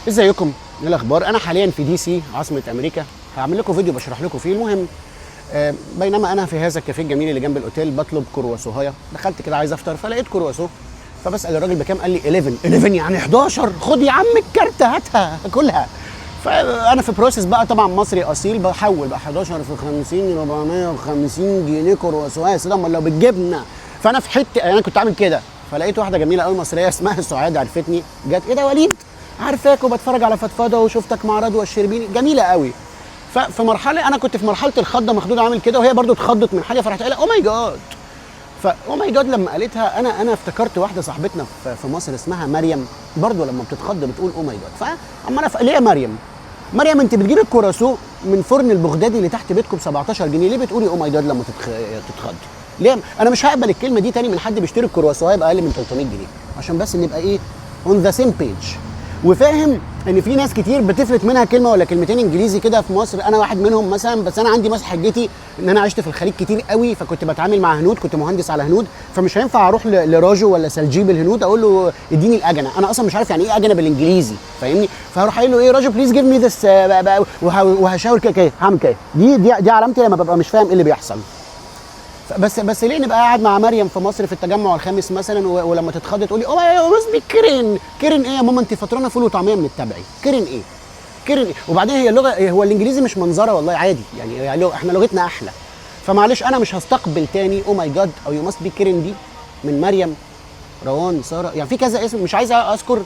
ازيكم؟ ايه الاخبار؟ انا حاليا في دي سي عاصمه امريكا. هعمل لكم فيديو بشرح لكم فيه. المهم بينما انا في هذا الكافيه الجميل اللي جنب الاوتيل بطلب كرواسوهايه، دخلت كده عايز افطر فلقيت كرواسو، فبسال الراجل بكام؟ قال لي 11 يعني 11. خد يا عم الكارت هاتها كلها. فانا في بروسيس بقى طبعا مصري اصيل، بحول بقى 11 في 50 450 جنيه كرواسو يا سلام لو بالجبنه. فانا في حته انا كنت عامل كده، فلقيت واحده جميله قوي مصريه اسمها سعاد، عرفتني جت ايه ده وليد عارفاك وبتفرج على فضفضه وشفتك مع رضوى الشربيني، جميله قوي. ففي مرحله انا كنت في مرحله الخضه مخدود عامل كده، وهي برضو اتخضت من حاجه فرحت قايله او ماي جاد. او ماي جاد لما قالتها انا افتكرت واحده صاحبتنا في مصر اسمها مريم، برضو لما بتتخض بتقول او ماي جاد. فاما انا ليه مريم انت بتجيبي الكراسو من فرن البغدادي اللي تحت بيتكم ب 17 جنيه، ليه بتقولي او ماي جاد لما تتخضي؟ ليه؟ انا مش هقبل الكلمه دي تاني من حد بيشتري الكرواسو هيبقى اقل من 300 جنيه، عشان بس نبقى ايه اون ذا سيم بيج. وفاهم ان في ناس كتير بتفلت منها كلمه ولا كلمتين انجليزي كده في مصر، انا واحد منهم مثلا. بس انا عندي مثلا حجتي ان انا عشت في الخليج كتير قوي، فكنت بتعامل مع هنود، كنت مهندس على هنود، فمش هينفع اروح لراجو ولا سلجيب الهنود اقول له اديني الاجنه، انا اصلا مش عارف يعني ايه اجنه بالانجليزي، فاهمني؟ فهروح قايل له ايه راجو بليز جيف مي ذس، وهشاور كده هعمل كده، دي علامتي لما ببقى مش فاهم ايه اللي بيحصل. بس ليه نبقى قاعد مع مريم في مصر في التجمع الخامس مثلا ولما تتخض تقولي اوه بس كيرن ايه يا ماما؟ انت فطرانه فول وطعميه من التبعي، كيرن ايه؟ وبعدين هي اللغه، هو الانجليزي مش منظره والله عادي يعني احنا لغتنا احلى. فمعلش انا مش هستقبل تاني او ماي جاد او يو ماست بي كيرن دي من مريم، روان، ساره، يعني في كذا اسم مش عايز اذكر.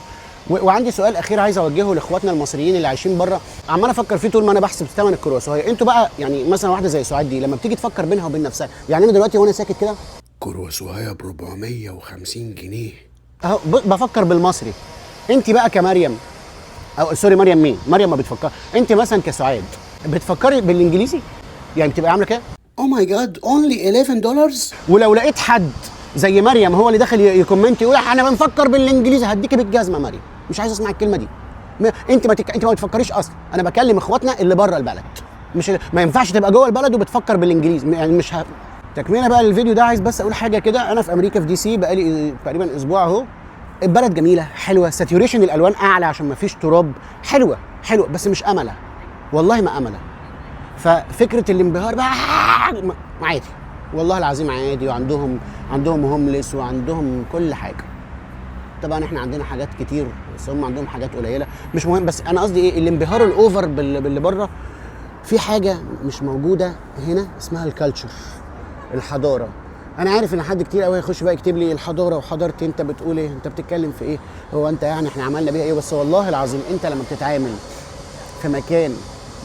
وعندي سؤال اخير عايز اوجهه لاخواتنا المصريين اللي عايشين بره، عمال افكر فيه طول ما انا بحسب ثمن الكرواسو. انتوا بقى يعني مثلا واحده زي سعاد دي لما بتيجي تفكر بينها وبين نفسها، يعني انا دلوقتي وانا ساكت كده كرواسوهايه ب 450 جنيه اهو بفكر بالمصري. انت بقى كمريم، او سوري مريم مين؟ مريم ما بتفكر. انت مثلا كسعاد بتفكري بالانجليزي؟ يعني بتبقى عامله كده او ماي جاد اونلي $11. ولو لقيت حد زي مريم هو اللي داخل يكومنت يقول احنا بنفكر بالانجليزي، هديكي بالجزمه مريم، مش عايز اسمع الكلمه دي. انت ما بتفكريش اصلا. انا بكلم اخواتنا اللي بره البلد، مش ما ينفعش تبقى جوه البلد وبتفكر بالانجليزي، يعني مش تكمله بقى للفيديو ده. عايز بس اقول حاجه كده، انا في امريكا في دي سي بقالي تقريبا اسبوع اهو. البلد جميله حلوه، ساتيوريشن الالوان اعلى عشان ما فيش تراب، حلوه بس مش امله، والله ما امله. ففكره الانبهار بقى عادي، والله العظيم عادي. وعندهم هومليس وعندهم كل حاجه. طبعا احنا عندنا حاجات كتير بس هم عندهم حاجات قليله، مش مهم. بس انا قصدي ايه، الانبهار الاوفر باللي بره. في حاجه مش موجوده هنا اسمها الكالتشر، الحضاره. انا عارف ان حد كتير قوي يخش بقى يكتب لي الحضاره وحضارتي، انت بتقول ايه؟ انت بتتكلم في ايه؟ هو انت يعني احنا عملنا بيها ايه؟ بس والله العظيم انت لما بتتعامل في مكان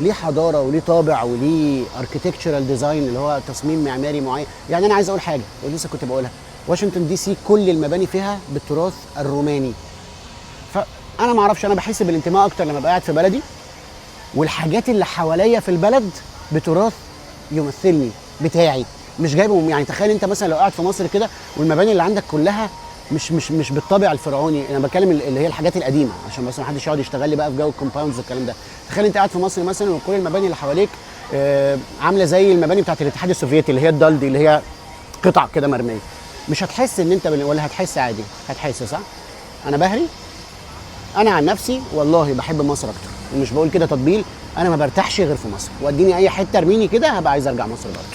ليه حضاره وليه طابع وليه اركيتكتشرال ديزاين اللي هو تصميم معماري معين. يعني انا عايز اقول حاجه ولسه كنت بقولها، واشنطن دي سي كل المباني فيها بالتراث الروماني. فانا ما اعرفش، انا بحس بالانتماء اكتر لما ابقى قاعد في بلدي والحاجات اللي حواليا في البلد بتراث يمثلني بتاعي، مش جايبه. يعني تخيل انت مثلا لو قاعد في مصر كده والمباني اللي عندك كلها مش بالطابع الفرعوني، انا بتكلم اللي هي الحاجات القديمه عشان بس ما حدش يقعد يشتغل لي بقى في جو الكومباوندز والكلام ده. تخيل انت قاعد في مصر مثلا وكل المباني اللي حواليك عامله زي المباني بتاعت الاتحاد السوفيتي اللي هي الضل دي، اللي هي قطع كده مرميه. مش هتحس ان انت ولا هتحس عادي؟ هتحس صح؟ انا بهري. انا عن نفسي والله بحب مصر اكتر، ومش بقول كده تطبيل، انا ما برتاحش غير في مصر، واديني اي حته ارميني كده هبقى عايز ارجع مصر برضه.